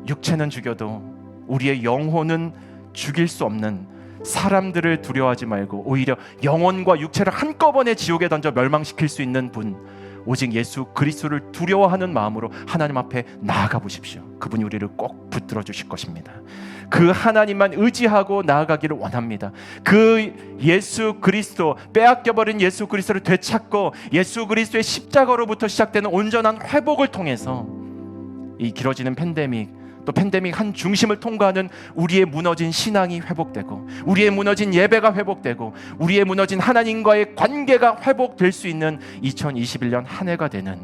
육체는 죽여도 우리의 영혼은 죽일 수 없는 사람들을 두려워하지 말고 오히려 영혼과 육체를 한꺼번에 지옥에 던져 멸망시킬 수 있는 분, 오직 예수 그리스도를 두려워하는 마음으로 하나님 앞에 나아가 보십시오. 그분이 우리를 꼭 붙들어 주실 것입니다. 그 하나님만 의지하고 나아가기를 원합니다. 그 예수 그리스도, 빼앗겨버린 예수 그리스도를 되찾고 예수 그리스도의 십자가로부터 시작되는 온전한 회복을 통해서 이 길어지는 팬데믹, 또 팬데믹 한 중심을 통과하는 우리의 무너진 신앙이 회복되고, 우리의 무너진 예배가 회복되고, 우리의 무너진 하나님과의 관계가 회복될 수 있는 2021년 한 해가 되는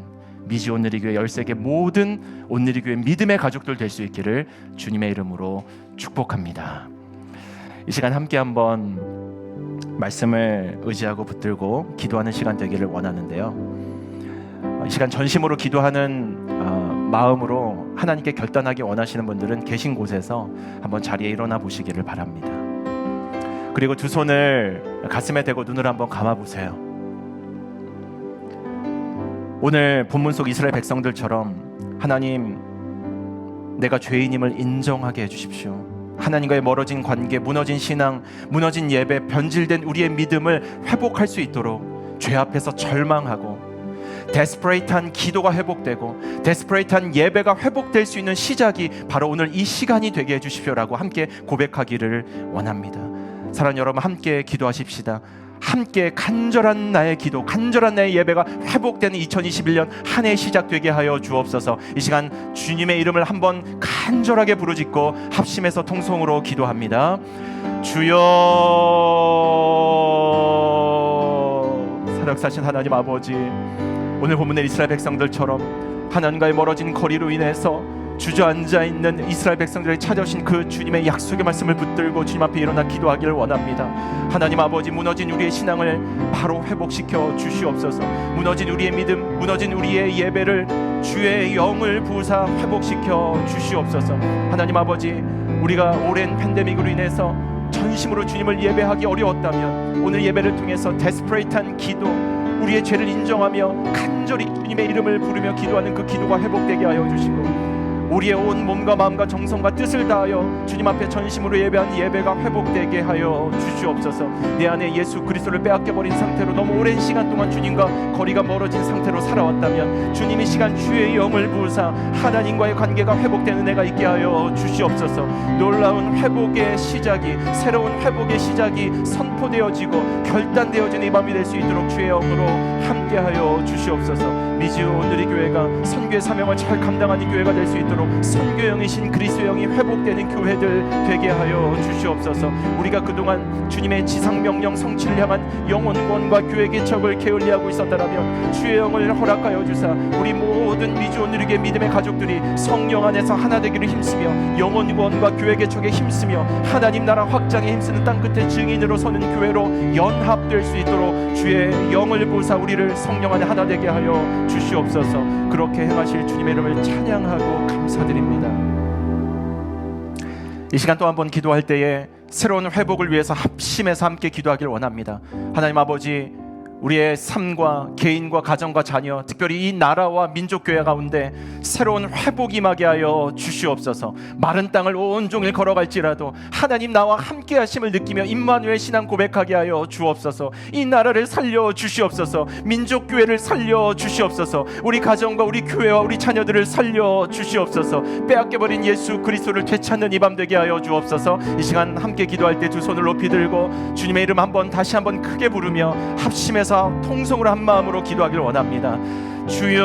미지 온누리교회 13개 모든 온누리교회 믿음의 가족들 될 수 있기를 주님의 이름으로 축복합니다. 이 시간 함께 한번 말씀을 의지하고 붙들고 기도하는 시간 되기를 원하는데요. 이 시간 전심으로 기도하는 마음으로 하나님께 결단하기 원하시는 분들은 계신 곳에서 한번 자리에 일어나 보시기를 바랍니다. 그리고 두 손을 가슴에 대고 눈을 한번 감아 보세요. 오늘 본문 속 이스라엘 백성들처럼 하나님, 내가 죄인임을 인정하게 해주십시오. 하나님과의 멀어진 관계, 무너진 신앙, 무너진 예배, 변질된 우리의 믿음을 회복할 수 있도록 죄 앞에서 절망하고 데스퍼레이트한 기도가 회복되고 데스퍼레이트한 예배가 회복될 수 있는 시작이 바로 오늘 이 시간이 되게 해주십시오라고 함께 고백하기를 원합니다. 사랑하는 여러분, 함께 기도하십시다. 함께 간절한 나의 기도, 간절한 나의 예배가 회복되는 2021년 한 해 시작되게 하여 주옵소서. 이 시간 주님의 이름을 한번 간절하게 부르짖고 합심해서 통성으로 기도합니다. 주여, 사역사신 하나님 아버지, 오늘 본문의 이스라엘 백성들처럼 하나님과의 멀어진 거리로 인해서 주저앉아 있는 이스라엘 백성들에게 찾아오신 그 주님의 약속의 말씀을 붙들고 주님 앞에 일어나 기도하기를 원합니다. 하나님 아버지, 무너진 우리의 신앙을 바로 회복시켜 주시옵소서. 무너진 우리의 믿음, 무너진 우리의 예배를 주의 영을 부으사 회복시켜 주시옵소서. 하나님 아버지, 우리가 오랜 팬데믹으로 인해서 전심으로 주님을 예배하기 어려웠다면 오늘 예배를 통해서 데스퍼레이트한 기도, 우리의 죄를 인정하며 간절히 주님의 이름을 부르며 기도하는 그 기도가 회복되게 하여 주시고, 우리의 온 몸과 마음과 정성과 뜻을 다하여 주님 앞에 전심으로 예배한 예배가 회복되게 하여 주시옵소서. 내 안에 예수 그리스도를 빼앗겨버린 상태로 너무 오랜 시간 동안 주님과 거리가 멀어진 상태로 살아왔다면 주님 이 시간 주의 영을 부으사 하나님과의 관계가 회복되는 내가 있게 하여 주시옵소서. 놀라운 회복의 시작이, 새로운 회복의 시작이 선포되어지고 결단되어지는 이 밤이 될 수 있도록 주의 영으로 함께하여 주시옵소서. 미주 오늘의 교회가 선교의 사명을 잘 감당하는 교회가 될 수 있도록 선교영이신 그리스도 영이 회복되는 교회들 되게 하여 주시옵소서. 우리가 그동안 주님의 지상명령 성취를 향한 영혼권과 교회 개척을 게을리하고 있었다라면 주의 영을 허락하여 주사 우리 모든 미주 오늘의 교회 믿음의 가족들이 성령 안에서 하나 되기를 힘쓰며 영혼권과 교회 개척에 힘쓰며 하나님 나라 확장에 힘쓰는 땅끝의 증인으로 서는 교회로 연합될 수 있도록 주의 영을 부으사 우리를 성령 안에 하나 되게 하여 주시옵소서. 그렇게 행하실 주님의 이름을 찬양하고 감사드립니다. 이 시간 또 한번 기도할 때에 새로운 회복을 위해서 합심해서 함께 기도하기를 원합니다. 하나님 아버지, 우리의 삶과 개인과 가정과 자녀, 특별히 이 나라와 민족교회 가운데 새로운 회복이 임하게 하여 주시옵소서. 마른 땅을 온종일 걸어갈지라도 하나님 나와 함께 하심을 느끼며 임마누엘 신앙 고백하게 하여 주옵소서. 이 나라를 살려 주시옵소서. 민족교회를 살려 주시옵소서. 우리 가정과 우리 교회와 우리 자녀들을 살려 주시옵소서. 빼앗겨버린 예수 그리스도를 되찾는 이 밤 되게 하여 주옵소서. 이 시간 함께 기도할 때 두 손을 높이 들고 주님의 이름 다시 한번 크게 부르며 합심해서 통성으로 한 마음으로 기도하기를 원합니다. 주여,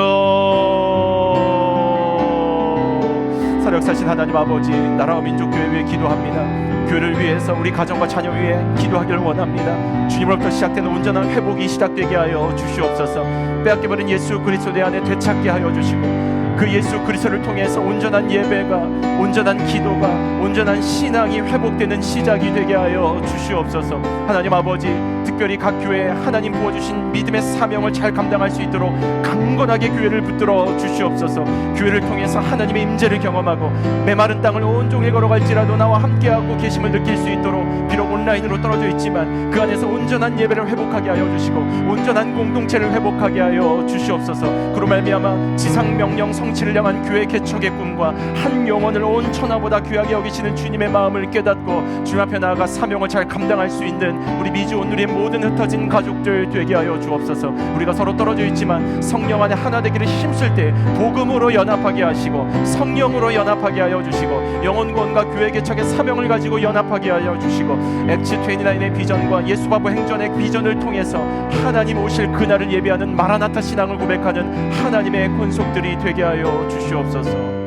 사역사신 하나님 아버지, 나라와 민족교회 위해 기도합니다. 교회를 위해서, 우리 가정과 자녀 위해 기도하기를 원합니다. 주님으로부터 시작되는 온전한 회복이 시작되게 하여 주시옵소서. 빼앗겨버린 예수 그리스도 내 안에 되찾게 하여 주시고, 그 예수 그리스도를 통해서 온전한 예배가, 온전한 기도가, 온전한 신앙이 회복되는 시작이 되게 하여 주시옵소서. 하나님 아버지, 특별히 각 교회에 하나님 부어주신 믿음의 사명을 잘 감당할 수 있도록 강건하게 교회를 붙들어 주시옵소서. 교회를 통해서 하나님의 임재를 경험하고 메마른 땅을 온종일 걸어갈지라도 나와 함께하고 계심을 느낄 수 있도록, 비록 온라인으로 떨어져 있지만 그 안에서 온전한 예배를 회복하게 하여 주시고 온전한 공동체를 회복하게 하여 주시옵소서. 그로 말미암아 지상명령 성취를 향한 교회 개척의 꿈과 한 영혼을 온 천하보다 귀하게 여기시는 주님의 마음을 깨닫고 주님 앞에 나아가 사명을 잘 감당할 수 있는 우리 미주 온누리의 모든 흩어진 가족들 되게 하여 주옵소서. 우리가 서로 떨어져 있지만 성령 안에 하나 되기를 힘쓸 때 복음으로 연합하게 하시고 성령으로 연합하게 하여 주시고 영혼권과 교회 개척의 사명을 가지고 연합하게 하여 주시고 엑시 29의 비전과 예수바보 행전의 비전을 통해서 하나님 오실 그날을 예비하는 마라나타 신앙을 고백하는 하나님의 권속들이 되게 하여 주시옵소서.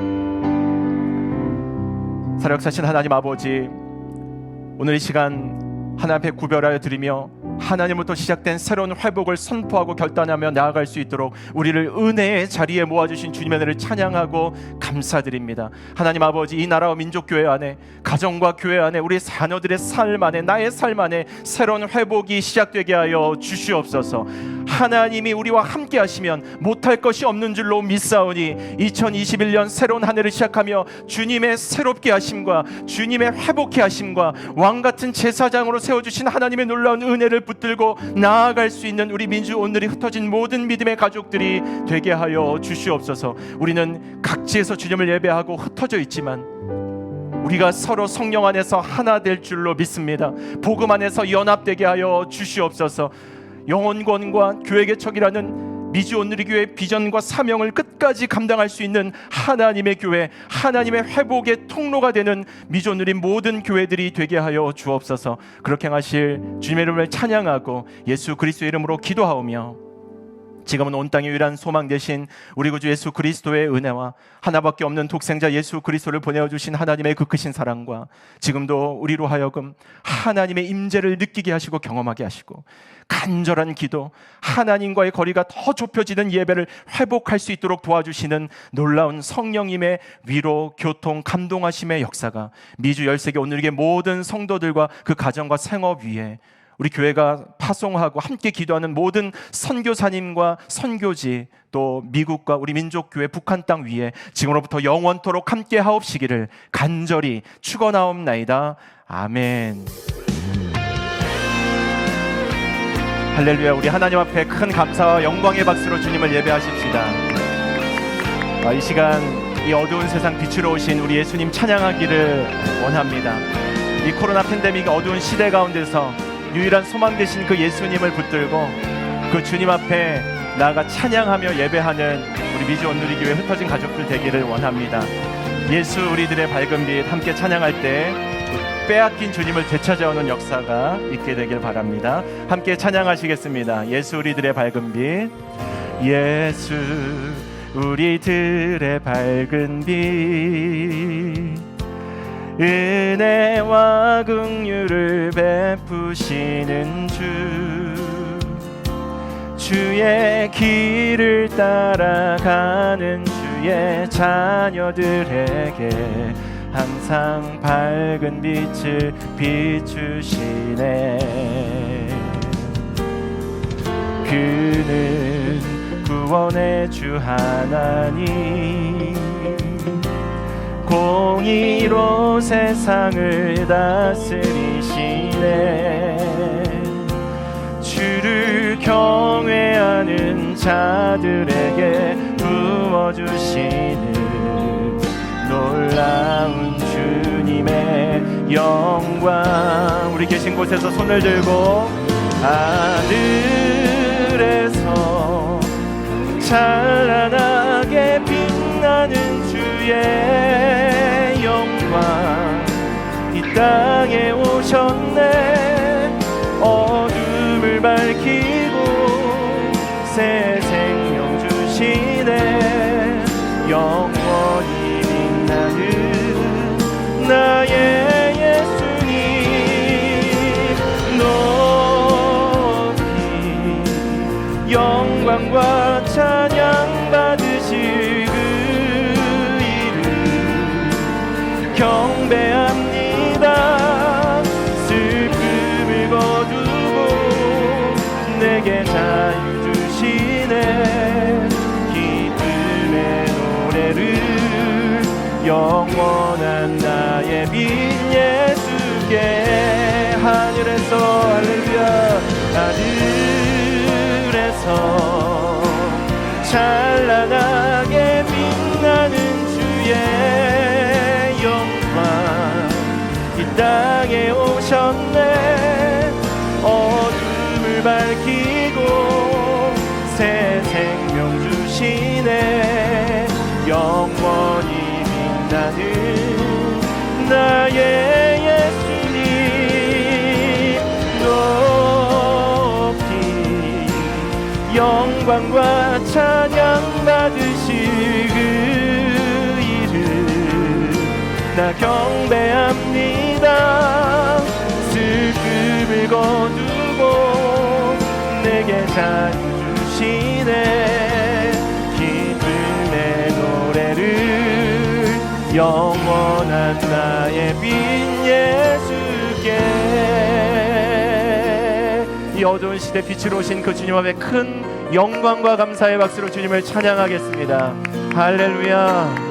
사역사신 하나님 아버지, 오늘 이 시간 하나님 앞에 구별하여 드리며 하나님부터 시작된 새로운 회복을 선포하고 결단하며 나아갈 수 있도록 우리를 은혜의 자리에 모아주신 주님의 은혜를 찬양하고 감사드립니다. 하나님 아버지, 이 나라와 민족교회 안에, 가정과 교회 안에, 우리 자녀들의 삶 안에, 나의 삶 안에 새로운 회복이 시작되게 하여 주시옵소서. 하나님이 우리와 함께 하시면 못할 것이 없는 줄로 믿사오니 2021년 새로운 한 해를 시작하며 주님의 새롭게 하심과 주님의 회복케 하심과 왕같은 제사장으로 세워주신 하나님의 놀라운 은혜를 붙들고 나아갈 수 있는 우리 민주 오늘이 흩어진 모든 믿음의 가족들이 되게 하여 주시옵소서. 우리는 각지에서 주님을 예배하고 흩어져 있지만 우리가 서로 성령 안에서 하나 될 줄로 믿습니다. 복음 안에서 연합되게 하여 주시옵소서. 영혼권과 교회 개척이라는 미주 온누리교회 비전과 사명을 끝까지 감당할 수 있는 하나님의 교회, 하나님의 회복의 통로가 되는 미주 온누리 모든 교회들이 되게 하여 주옵소서. 그렇게 행하실 주님의 이름을 찬양하고 예수 그리스도의 이름으로 기도하오며, 지금은 온 땅의 유일한 소망 되신 우리 구주 예수 그리스도의 은혜와 하나밖에 없는 독생자 예수 그리스도를 보내주신 하나님의 그 크신 사랑과 지금도 우리로 하여금 하나님의 임재를 느끼게 하시고 경험하게 하시고, 간절한 기도, 하나님과의 거리가 더 좁혀지는 예배를 회복할 수 있도록 도와주시는 놀라운 성령님의 위로, 교통, 감동하심의 역사가 미주 13개 온누리교회 모든 성도들과 그 가정과 생업 위에, 우리 교회가 파송하고 함께 기도하는 모든 선교사님과 선교지, 또 미국과 우리 민족교회 북한 땅 위에 지금으로부터 영원토록 함께 하옵시기를 간절히 축원하옵나이다. 아멘. 할렐루야. 우리 하나님 앞에 큰 감사와 영광의 박수로 주님을 예배하십시다. 이 시간 이 어두운 세상 빛으로 오신 우리 예수님 찬양하기를 원합니다. 이 코로나 팬데믹 어두운 시대 가운데서 유일한 소망 되신 그 예수님을 붙들고 그 주님 앞에 나아가 찬양하며 예배하는 우리 미주 온누리교회 흩어진 가족들 되기를 원합니다. 예수 우리들의 밝은 빛 함께 찬양할 때 빼앗긴 주님을 되찾아오는 역사가 있게 되길 바랍니다. 함께 찬양하시겠습니다. 예수 우리들의 밝은 빛, 예수 우리들의 밝은 빛, 은혜와 긍휼을 베푸시는 주의 길을 따라가는 주의 자녀들에게 항상 밝은 빛을 비추시네. 그는 구원의 주 하나님, 공의로 세상을 다스리시네. 주를 경외하는 자들에게 부어주시는 놀라운 주님의 영광. 우리 계신 곳에서 손을 들고 하늘에서 찬란하게 빛나는 주의 영광, 이 땅에 오셨네. 어둠을 밝히고 새 생명 주시네. 영원히 빛나는 나의 예수님, 높이 영광과 찬양 받으실 그 이름 경배합니다. 슬픔을 거두고 내게 자유 주시네. 기쁨의 노래를 영원한 나의 빛 예수께. 하늘에서 할렐루야, 하늘에서 찬란하게 빛나는 주의 영광, 이 땅에 오셨네. 어둠을 밝히고 새 생명 주시네. 영원히 빛나는 나의 예수님, 높이 영광과 찬양 받으실 그 이름 나 경배합니다. 슬픔을 거두고 내게 자유 주시네. 기쁨의 노래를 영원한 나의 빛 예수께. 이 어두운 시대 빛으로 오신 그 주님 앞에 큰 영광과 감사의 박수로 주님을 찬양하겠습니다. 할렐루야.